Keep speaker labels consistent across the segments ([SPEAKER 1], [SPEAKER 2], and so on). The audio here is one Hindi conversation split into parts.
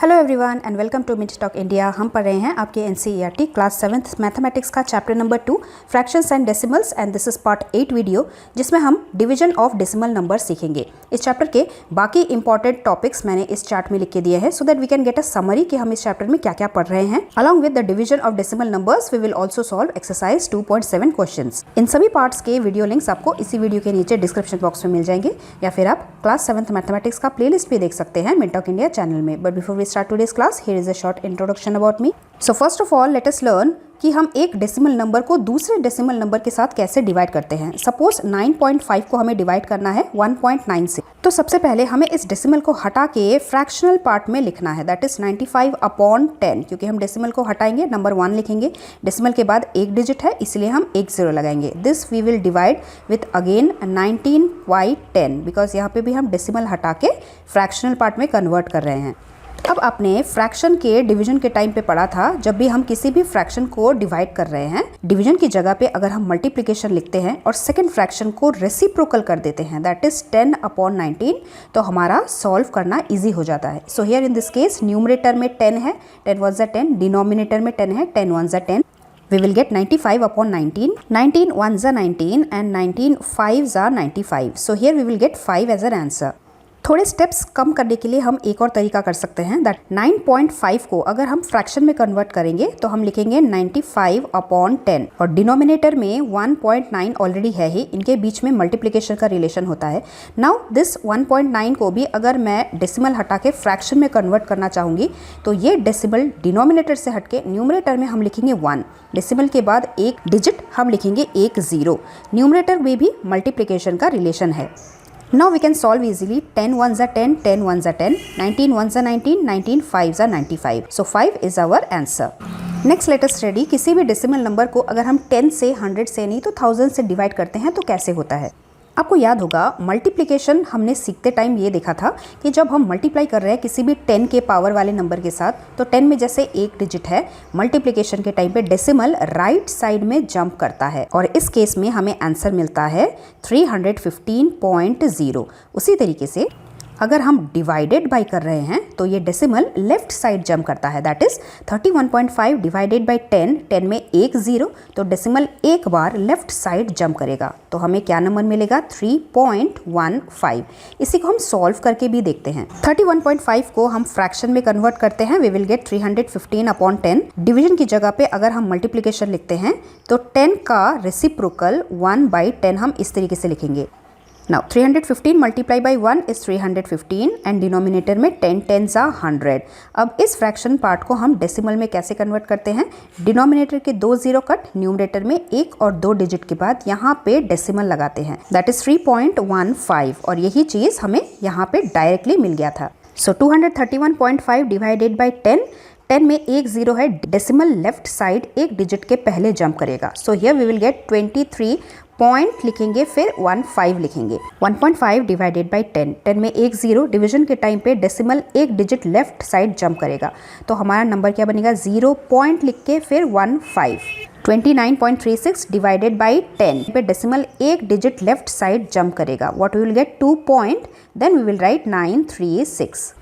[SPEAKER 1] Hello everyone and welcome to Mintalk India. हम पढ़ रहे हैं आपके एनसीईआरटी क्लास 7th मैथमेटिक्स का chapter number 2 fractions and decimals and this is part 8 video, जिसमें हम डिवीजन ऑफ डेसिमल नंबर सीखेंगे। इस चैप्टर के बाकी इंपॉर्टेंट टॉपिक्स मैंने इस चार्ट में लिख के दिए हैं so that we can get a summary कि हम इस चैप्टर में क्या क्या पढ़ रहे हैं। Along with the division of decimal numbers we will also solve exercise 2.7 questions. इन सभी पार्ट्स के वीडियो लिंक्स आपको इसी वीडियो के नीचे डिस्क्रिप्शन बॉक्स में मिल जाएंगे, या फिर आप क्लास 7th मैथमेटिक्स का प्लेलिस्ट भी देख सकते हैं मिनटॉक इंडिया चैनल में। But before we start today's class, here is a short introduction about me. So first of all let us learn कि हम एक डेसिमल नंबर को दूसरे डेसिमल नंबर के साथ कैसे डिवाइड करते हैं। सपोज 9.5 को हमें डिवाइड करना है 1.9 से, तो सबसे पहले हमें इस डेसिमल को हटा के फ्रैक्शनल पार्ट में लिखना है, दैट इज 95/10। क्योंकि हम डेसिमल को हटाएंगे, नंबर 1 लिखेंगे, डेसिमल के बाद एक डिजिट है इसलिए हम एक जीरो लगाएंगे। This we will divide with again 19/10 because यहाँ पे भी हम डेसिमल हटा के फ्रैक्शनल पार्ट में कन्वर्ट कर रहे हैं। अब आपने फ्रैक्शन के डिवीजन के टाइम पे पढ़ा था, जब भी हम किसी भी फ्रैक्शन को डिवाइड कर रहे हैं, डिवीजन की जगह पे अगर हम मल्टीप्लिकेशन लिखते हैं और सेकंड फ्रैक्शन को रेसिप्रोकल कर देते हैं, दैट इज 10/19, तो हमारा सॉल्व करना इजी हो जाता है। So here in this case numerator में 10 है, 10 1 ज़ा 10, डिनोमिनेटर में 10 है, 10 1 ज़ा 10। We will get 95/19, 19 1 ज़ा 19 and 19 5 ज़ा 95. So here we will get 5 as an answer. थोड़े स्टेप्स कम करने के लिए हम एक और तरीका कर सकते हैं, दैट 9.5 को अगर हम फ्रैक्शन में कन्वर्ट करेंगे तो हम लिखेंगे 95/10 और डिनोमिनेटर में 1.9 ऑलरेडी है ही, इनके बीच में मल्टीप्लिकेशन का रिलेशन होता है। नाउ दिस 1.9 को भी अगर मैं डेसिमल हटा के फ्रैक्शन में कन्वर्ट करना चाहूँगी तो ये डेसिमल डिनोमिनेटर से हटके न्यूमरेटर में हम लिखेंगे 1, डेसिमल के बाद एक डिजिट हम लिखेंगे एक जीरो। न्यूमरेटर में भी मल्टीप्लिकेशन का रिलेशन है। Now we can solve easily 10 1 ज़ा 10, 10 1 ज़ा 10, 19 1 ज़ा 19, 19 5 ज़ा 95. So 5 is our answer. Next let us study किसी भी डेसिमल नंबर को अगर हम 10 से 100 से नहीं तो 1000 से डिवाइड करते हैं तो कैसे होता है। आपको याद होगा मल्टीप्लिकेशन हमने सीखते टाइम ये देखा था कि जब हम मल्टीप्लाई कर रहे हैं किसी भी 10 के पावर वाले नंबर के साथ, तो 10 में जैसे एक डिजिट है, मल्टीप्लिकेशन के टाइम पे डेसिमल राइट साइड में जंप करता है और इस केस में हमें आंसर मिलता है 315.0। उसी तरीके से अगर हम डिवाइडेड बाई कर रहे हैं तो ये डेसिमल लेफ्ट साइड जंप करता है, दैट इज 31.5 डिवाइडेड बाई 10, 10 में एक जीरो, तो डेसिमल एक बार लेफ्ट साइड जंप करेगा तो हमें क्या नंबर मिलेगा 3.15। इसी को हम सॉल्व करके भी देखते हैं। 31.5 को हम फ्रैक्शन में कन्वर्ट करते हैं, वी विल गेट 315/10। डिवीजन की जगह पे अगर हम मल्टीप्लिकेशन लिखते हैं तो 10 का रेसिप्रोकल 1/10 हम इस तरीके से लिखेंगे। Now 315 multiply by 1 is 315 and denominator में 10 10 ज़ा 100। अब इस फ्रैक्शन पार्ट को हम डेसिमल में कैसे कन्वर्ट करते हैं, डिनोमिनेटर के 2 जीरो कट, न्यूमरेटर में 1 और 2 डिजिट के बाद यहाँ पे डेसिमल लगाते हैं, दैट इज 3.15 और यही चीज़ हमें यहाँ पे डायरेक्टली मिल गया था। सो 231.5 डिवाइडेड बाई 10, 10 में एक जीरो है, डेसिमल लेफ्ट साइड एक डिजिट के पहले जंप करेगा। So here we will get 23 point लिखेंगे, फिर 15 लिखेंगे। 1.5 डिवाइडेड बाई 10, 10 में एक जीरो, डिवीजन के टाइम पे डेसिमल एक डिजिट लेफ्ट साइड जंप करेगा तो हमारा नंबर क्या बनेगा 0 पॉइंट लिख के फिर 15। 29.36 डिवाइडेड बाई 10 पे डेसिमल एक डिजिट लेफ्ट साइड जंप करेगा, what we will get 2 point, then we will write 936।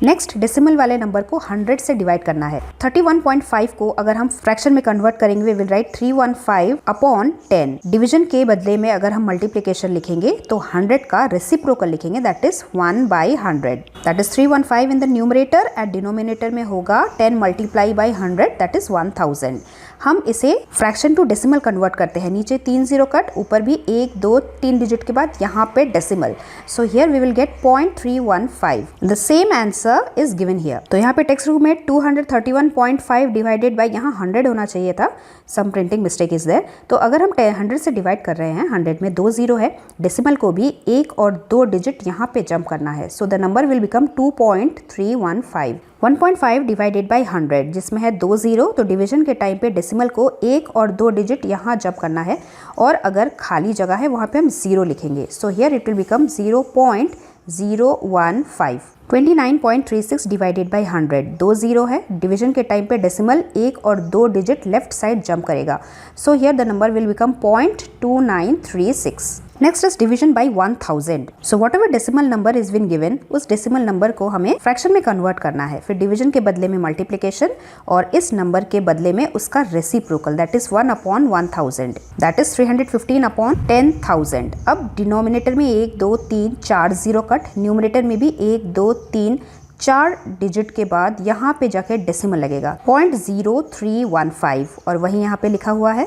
[SPEAKER 1] Next decimal वाले नंबर को 100 से डिवाइड करना है। 31.5 को अगर हम फ्रैक्शन में कन्वर्ट करेंगे वी विल राइट 315/10। डिवीजन के बदले में अगर हम मल्टीप्लिकेशन लिखेंगे तो 100 का रेसिप्रोकल लिखेंगे, that is 1/100, that is 315 in the numerator and denominator में होगा 10 मल्टीप्लाई बाई 100, दैट इज 1000। हम इसे फ्रैक्शन टू डेसिमल कन्वर्ट करते हैं, नीचे 3 जीरो कट, ऊपर भी 1 2 3 डिजिट के बाद यहाँ पे decimal, so here we will get 0.315। The same answer is given here. तो यहाँ पे टेक्स्ट बुक में 231.5 डिवाइडेड बाई यहाँ 100 होना चाहिए था, सम प्रिंटिंग मिस्टेक इज देयर। तो अगर हम 100 से डिवाइड कर रहे हैं, 100 में 2 जीरो है, डेसिमल को भी 1 और 2 डिजिट यहाँ पे जंप करना है, so the number will become 2.315। 1.5 divided by 100 जिसमें है 2 जीरो, तो डिवीजन के टाइम पे डेसिमल को 1 और 2 डिजिट यहाँ जंप करना है और अगर खाली जगह है वहाँ पे हम 0 लिखेंगे, so here it will become 0.015। 29.36 divided by 100, 2 zero है, डिवीजन के टाइम पे डेसिमल 1 और 2 डिजिट लेफ्ट साइड जंप करेगा, so here the number will become 0.2936। Next is division by 1000, so whatever decimal number is been given, उस डेसिमल नंबर को हमें फ्रैक्शन में कन्वर्ट करना है, फिर डिवीजन के बदले में मल्टीप्लिकेशन और इस नंबर के बदले में उसका reciprocal that is 1/1000, that is 315/10,000। अब डिनोमिनेटर में 1 2 3 4 जीरो कट, न्यूमरेटर में भी 1 2 3 4 डिजिट के बाद यहाँ पे जाके डेसिमल लगेगा 0.0315 और वही यहाँ पे लिखा हुआ है।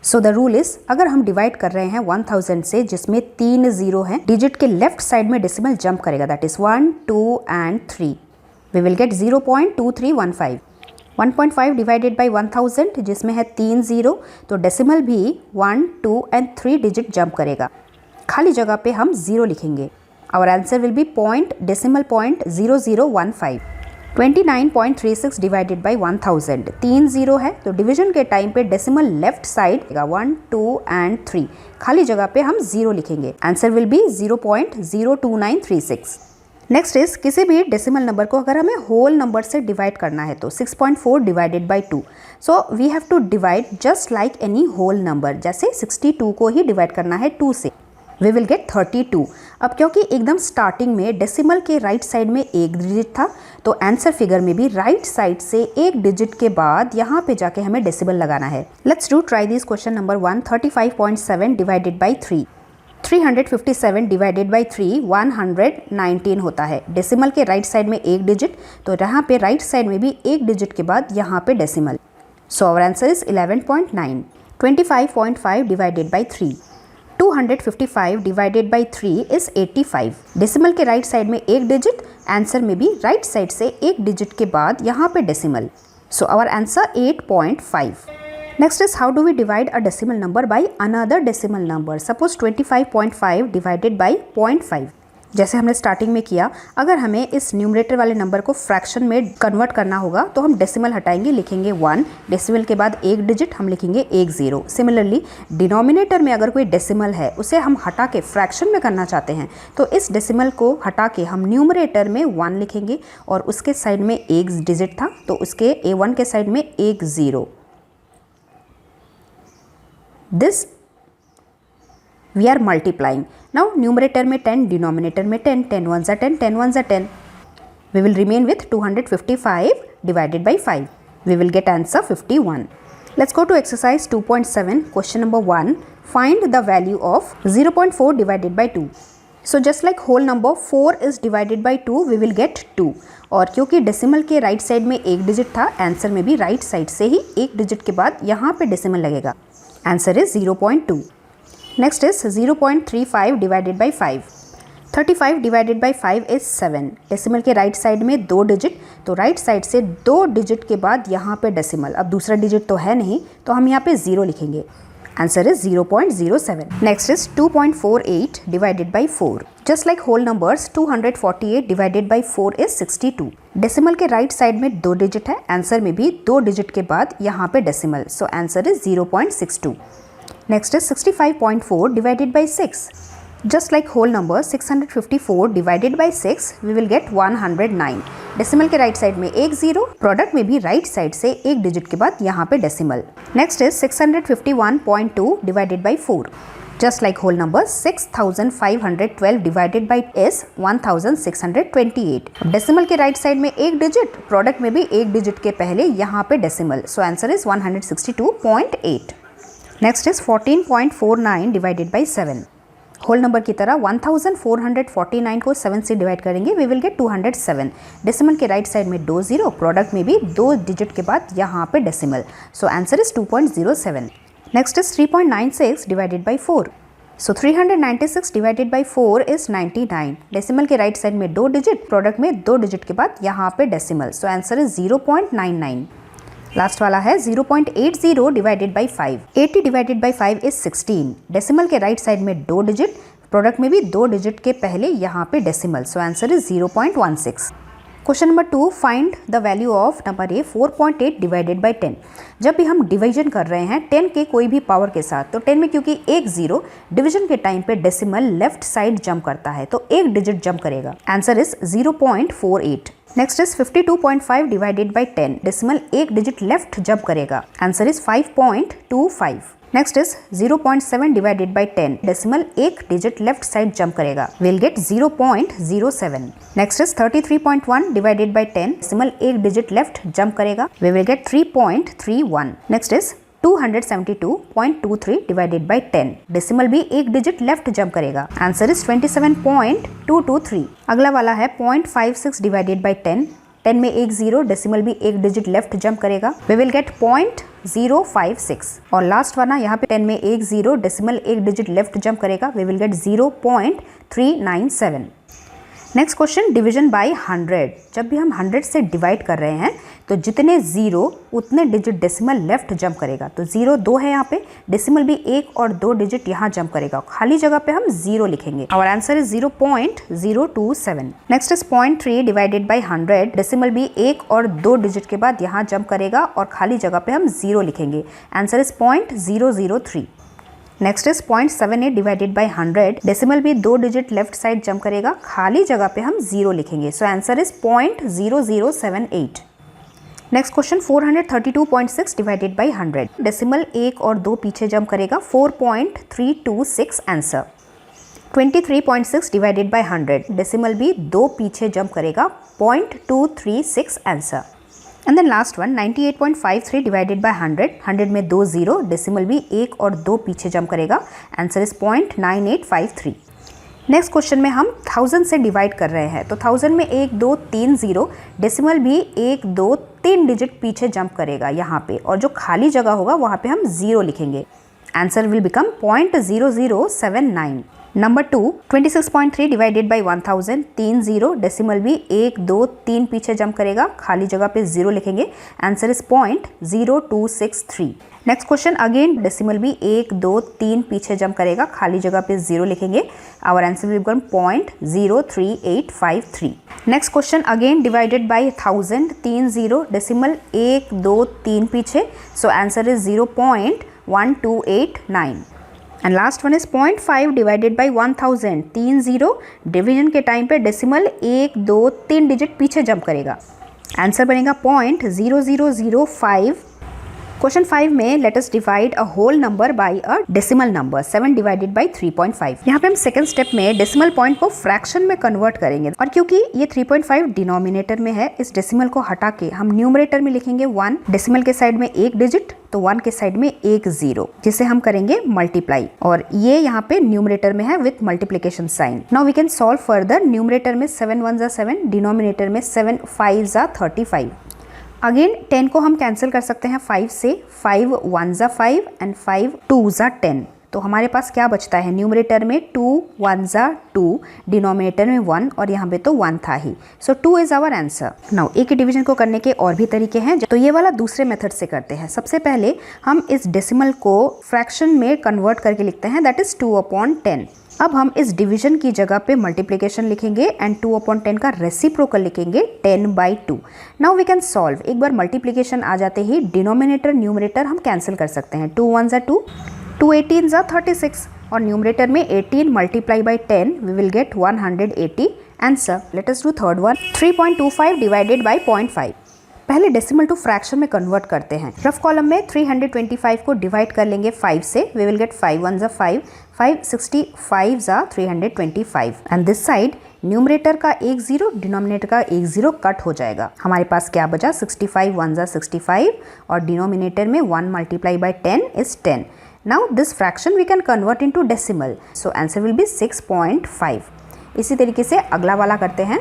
[SPEAKER 1] सो द रूल इज, अगर हम डिवाइड कर रहे हैं 1000 से जिसमें 3 जीरो हैं, डिजिट के लेफ्ट साइड में डेसिमल जंप करेगा that is 1 2 and 3, we will get 0.2315। 1.5 divided by 1000 जिसमें है 3 जीरो, तो डेसिमल भी 1 2 एंड 3 डिजिट जंप करेगा, खाली जगह पे हम 0 लिखेंगे। Our answer will be .0015। 29.36 divided by 1000, 3 zero है, तो डिवीजन के टाइम पे डेसिमल लेफ्ट साइड 1 2 एंड 3, खाली जगह पे हम 0 लिखेंगे, answer will B 0.02936। Next is, किसी भी डेसिमल नंबर को अगर हमें होल नंबर से डिवाइड करना है तो 6.4 divided by 2, so we have to divide just like any whole number, जैसे 62 को ही डिवाइड करना है 2 से, वी विल गेट 32। अब क्योंकि एकदम स्टार्टिंग में डेसिमल के राइट साइड में 1 डिजिट था, तो आंसर फिगर में भी राइट साइड से 1 डिजिट के बाद यहाँ पे जाके हमें डेसिमल लगाना है। Let's do try this question number 1। 35.7 divided by 3, 357 divided by 3 119 होता है, डेसिमल के राइट साइड में 1 डिजिट, तो यहाँ पे राइट साइड में भी 1 डिजिट के बाद यहाँ पे decimal, so our answer is 11.9। 25.5 divided by 3, 255 divided by 3 is 85, decimal के राइट साइड में 1 डिजिट, आंसर में भी राइट साइड से 1 डिजिट के बाद यहाँ पे decimal, so our answer 8.5। Next is, how do we divide a decimal number by another decimal number. Suppose 25.5 divided by 0.5, जैसे हमने स्टार्टिंग में किया, अगर हमें इस न्यूमरेटर वाले नंबर को फ्रैक्शन में कन्वर्ट करना होगा तो हम डेसिमल हटाएंगे, लिखेंगे 1, डेसिमल के बाद 1 डिजिट, हम लिखेंगे 1 0। सिमिलरली डिनोमिनेटर में अगर कोई डेसिमल है उसे हम हटा के फ्रैक्शन में करना चाहते हैं, तो इस डेसिमल को हटा के हम न्यूमरेटर में 1 लिखेंगे और उसके साइड में 1 डिजिट था, तो उसके A1 के साइड में 1 0। This we are multiplying. Now numerator में 10, denominator में 10, 10 ones are 10, 10 ones are 10. We will remain with 255 divided by 5. We will get answer 51. Let's go to exercise 2.7. Question number 1. Find the value of 0.4 divided by 2. So just like whole number 4 is divided by 2, we will get 2. और क्योंकि डेसिमल के राइट साइड में 1 डिजिट था, आंसर में भी राइट साइड से ही 1 डिजिट के बाद यहाँ पे डेसिमल लगेगा, answer is 0.2। Next is 0.35 divided by 5, 35 divided by 5 is 7, decimal के राइट साइड में 2 डिजिट, तो राइट साइड से 2 डिजिट के बाद यहाँ पे डेसिमल, अब दूसरा डिजिट तो है नहीं तो हम यहाँ पे 0 लिखेंगे, answer is 0.07। Next is 2.48 divided by 4, just like whole numbers 248 divided by 4 is 62, decimal के राइट साइड में 2 डिजिट है, आंसर में भी 2 डिजिट के बाद यहाँ पे decimal, so answer is 0.62। Next is 65.4 divided by 6. Just like whole number 654 divided by 6, we will get 109. Decimal के राइट साइड में 1 0, प्रोडक्ट में भी राइट साइड से 1 डिजिट के बाद यहाँ पे decimal. Next is 651.2 divided by 4. Just like whole number 6512 divided by is 1628. Decimal के राइट साइड में 1 डिजिट, प्रोडक्ट में भी 1 डिजिट के पहले यहाँ पे decimal, so answer is 162.8। Next is 14.49 divided by 7, whole number की तरह 1449 को 7 से डिवाइड करेंगे, वी विल गेट 207, डेसिमल के राइट साइड में 2 0, प्रोडक्ट में भी 2 डिजिट के बाद यहाँ पे decimal, so answer is 2.07। Next is 3.96 divided by 4, so 396 divided by 4 is 99, decimal के राइट साइड में 2 डिजिट, प्रोडक्ट में 2 डिजिट के बाद यहाँ पे decimal, so answer is 0.99। Last वाला है 0.80 divided by 5, 80 divided by 5 is 16, decimal के राइट साइड में 2 डिजिट, प्रोडक्ट में भी 2 डिजिट के पहले यहाँ पे decimal, so answer is 0.16। Question number 2, find the value of number A 4.8 divided by 10। जब भी हम डिवीजन कर रहे हैं 10 के कोई भी पावर के साथ, तो 10 में क्योंकि एक जीरो डिवीजन के टाइम पे डेसिमल लेफ्ट साइड जंप करता है तो एक डिजिट जंप करेगा। Answer is 0.48। Next is 52.5 divided by 10, decimal एक डिजिट लेफ्ट जंप करेगा। Answer is 5.25। Next is 0.7 divided by 10, decimal एक डिजिट लेफ्ट साइड जंप करेगा। Will get 0.07। Next is 33.1 divided by 10, decimal एक डिजिट लेफ्ट जंप करेगा। We will get 3.31। Next is 272.23 divided by 10, decimal भी एक डिजिट लेफ्ट जंप करेगा। Answer is 27.223। अगला वाला है 0.56 डिवाइडेड बाई 10, 10 में एक जीरो, डेसिमल भी एक डिजिट लेफ्ट जंप करेगा। We will get 0.056। और लास्ट वाला यहाँ पे 10 में एक जीरो, डेसिमल एक डिजिट लेफ्ट जंप करेगा। We will get 0.397। Next question, division by 100। जब भी हम 100 से डिवाइड कर रहे हैं तो जितने जीरो उतने डिजिट डेसिमल लेफ्ट जंप करेगा। तो 0 2 है यहाँ पे, डेसिमल भी 1 और 2 डिजिट यहाँ जंप करेगा। खाली जगह पे हम 0 लिखेंगे। और answer is 0.027। Next is 0.3 divided by 100, decimal भी 1 और 2 डिजिट के बाद यहाँ जंप करेगा और खाली जगह पे हम 0 लिखेंगे। Answer is 0.003। Next is 0.78 divided by 100, decimal भी 2 डिजिट लेफ्ट साइड जंप करेगा। खाली जगह पे हम 0 लिखेंगे। सो answer is 0.0078। Next question, 432.6 divided by 100, decimal 1 और 2 पीछे जंप करेगा। 4.326 आंसर। 23.6 डिवाइडेड बाई 100, डेसिमल भी 2 पीछे जंप करेगा। 0.236 answer. And then last one, 98.53 divided by 100, 100 में 2 जीरो, डेसिमल भी 1 और 2 पीछे जंप करेगा। Answer is 0.9853। नेक्स्ट क्वेश्चन में हम 1000 से डिवाइड कर रहे हैं तो 1000 में 1 2 3 जीरो, डेसिमल भी 1 2 3 डिजिट पीछे जंप करेगा यहाँ पे, और जो खाली जगह होगा वहाँ पे हम 0 लिखेंगे। Answer will become 0.0079। Number 2, 26.3 divided by 1000, 3 zero, decimal भी 1 2 3 पीछे जंप करेगा। खाली जगह पे 0 लिखेंगे। Answer is 0.0263। Next question, again decimal भी 1 2 3 पीछे जंप करेगा। खाली जगह पे 0 लिखेंगे। Our answer will become 0.03853। Next question, again divided by 1000, 3 zero, decimal 1 2 3 पीछे। So answer is 0.1289। And last one is 0.5 divided by 1000, 3 zero, division के टाइम पे डेसिमल 1 2 3 डिजिट पीछे जंप करेगा। आंसर बनेगा 0.0005। क्वेश्चन 5 में let us divide a whole number by a decimal number 7 divided by 3.5। यहाँ पे हम सेकंड स्टेप में डेसिमल पॉइंट को फ्रैक्शन में कन्वर्ट करेंगे, और क्योंकि ये 3.5 डिनोमिनेटर में है, इस डेसिमल को हटा के हम न्यूमरेटर में लिखेंगे 1, डेसिमल के साइड में एक डिजिट, तो 1 के साइड में एक जीरो, जिसे हम करेंगे मल्टीप्लाई, और ये यहाँ पे न्यूमरेटर में है with multiplication sign. Now we can solve further. Numerator में 7 1 7, डिनोमिनेटर में 7 5 35। अगेन 10 को हम कैंसिल कर सकते हैं 5 से, 5 1 5 एंड 5 2 10। तो हमारे पास क्या बचता है, न्यूमरेटर में 2 1 2, डिनोमिनेटर में 1, और यहाँ पे तो 1 था ही। सो 2 इज आवर आंसर। नाउ ए के डिवीजन को करने के और भी तरीके हैं, तो ये वाला दूसरे मेथड से करते हैं। सबसे पहले हम इस डेसिमल को फ्रैक्शन में कन्वर्ट करके लिखते हैं, दैट इज 2/10। अब हम इस डिवीजन की जगह पे मल्टीप्लिकेशन लिखेंगे एंड 2/10 का रेसिप्रोकल लिखेंगे 10/2। Now we can solve. एक बार मल्टीप्लिकेशन आ जाते ही डिनोमिनेटर न्यूमरेटर हम कैंसिल कर सकते हैं। 2 1 2, 2 18 36, और न्यूमरेटर में 18 multiply by 10, we will get 180 answer. Let us do third one. 3.25 divided by 0.5। पहले डेसिमल टू फ्रैक्शन में कन्वर्ट करते हैं। रफ कॉलम में 325 को डिवाइड कर लेंगे 5 से, we will get 5 1 5, 5 65 325, and this side numerator का एक जीरो, डिनोमिनेटर का एक जीरो कट हो जाएगा। हमारे पास क्या बचा, 65 1 65, और डिनोमिनेटर में 1 multiply by 10 is 10। Now this fraction we can convert into decimal, so answer will be 6.5। इसी तरीके से अगला वाला करते हैं।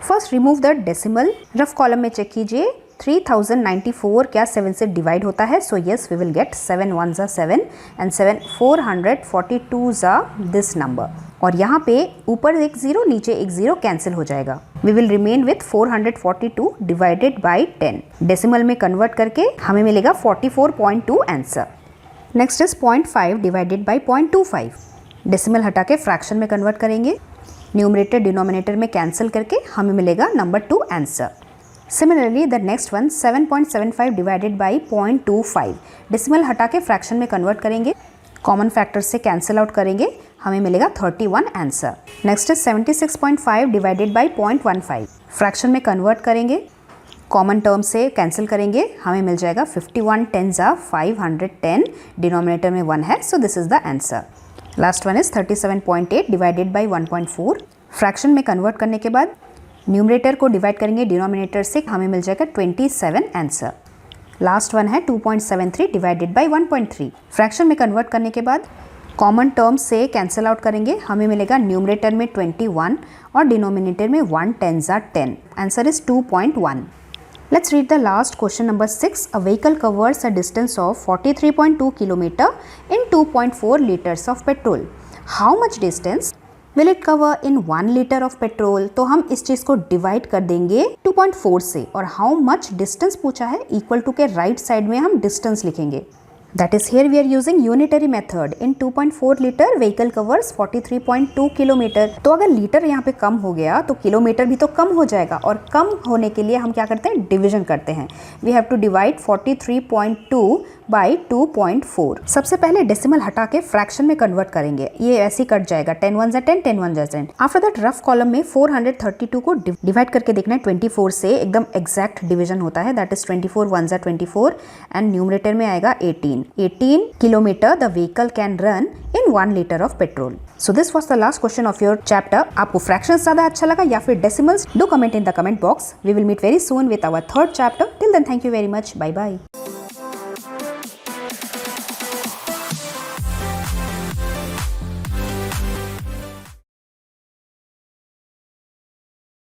[SPEAKER 1] First remove the decimal. Rough column में चेक कीजिए 3094 क्या 7 से डिवाइड होता है, so yes we will get 7 1 7 and 7 442 this number, और यहाँ पे ऊपर एक जीरो नीचे एक जीरो कैंसिल हो जाएगा। We will remain with 442 divided by 10। Decimal में कन्वर्ट करके हमें मिलेगा 44.2 answer. Next is 0.5 divided by 0.25। Decimal हटा के फ्रैक्शन में कन्वर्ट करेंगे। न्यूमरेटर डिनोमिनेटर में कैंसिल करके हमें मिलेगा number 2 answer. Similarly the next one 7.75 divided by 0.25, decimal हटा के फ्रैक्शन में कन्वर्ट करेंगे, कॉमन फैक्टर से कैंसिल आउट करेंगे, हमें मिलेगा 31 आंसर। नेक्स्ट है 76.5 डिवाइडेड बाई 0.15, फ्रैक्शन में कन्वर्ट करेंगे, कॉमन टर्म से कैंसिल करेंगे, हमें मिल जाएगा 51 10 510, डिनोमिनेटर में 1 है, so this is the answer. Last one is 37.8 divided by 1.4, fraction में कन्वर्ट करने के बाद न्यूमरेटर को डिवाइड करेंगे डिनोमिनेटर से, हमें मिल जाएगा 27 आंसर। लास्ट वन है 2.73 डिवाइडेड बाई 1.3, फ्रैक्शन में कन्वर्ट करने के बाद कॉमन टर्म से कैंसिल आउट करेंगे, हमें मिलेगा न्यूमरेटर में 21 और डिनोमिनेटर में 1 10 10, answer is 2.1। Let's read the last question number 6. A vehicle covers a distance of 43.2 km in 2.4 liters of petrol. How much distance will it cover in 1 liter of petrol? तो हम इस चीज़ को डिवाइड कर देंगे 2.4 से, और how much distance पूछा है, इक्वल टू के राइट साइड में हम डिस्टेंस लिखेंगे। That is here we are using unitary method. In 2.4 liter vehicle covers 43.2 kilometre. तो अगर लीटर यहाँ पे कम हो गया तो किलोमीटर भी तो कम हो जाएगा, और कम होने के लिए हम क्या करते हैं, डिवीजन करते हैं। We have to divide 43.2 by 2.4। सबसे पहले डेसिमल हटा के फ्रैक्शन में कन्वर्ट करेंगे, ये ऐसे ही कट जाएगा, 10 1 10 10 1 10। आफ्टर दैट रफ कॉलम में 432 को डिवाइड करके देखना है 24 से, एकदम एग्जैक्ट डिवीजन होता है, दैट इज 24 1 24, एंड न्यूमरेटर में आएगा 18 kilometre the vehicle can run in 1 litre of petrol. So this was the last question of your chapter. आपको फ्रैक्शन ज्यादा अच्छा लगा या फिर decimals? Do comment in the comment box. We will meet very soon with our third chapter. Till then thank you very much, bye bye.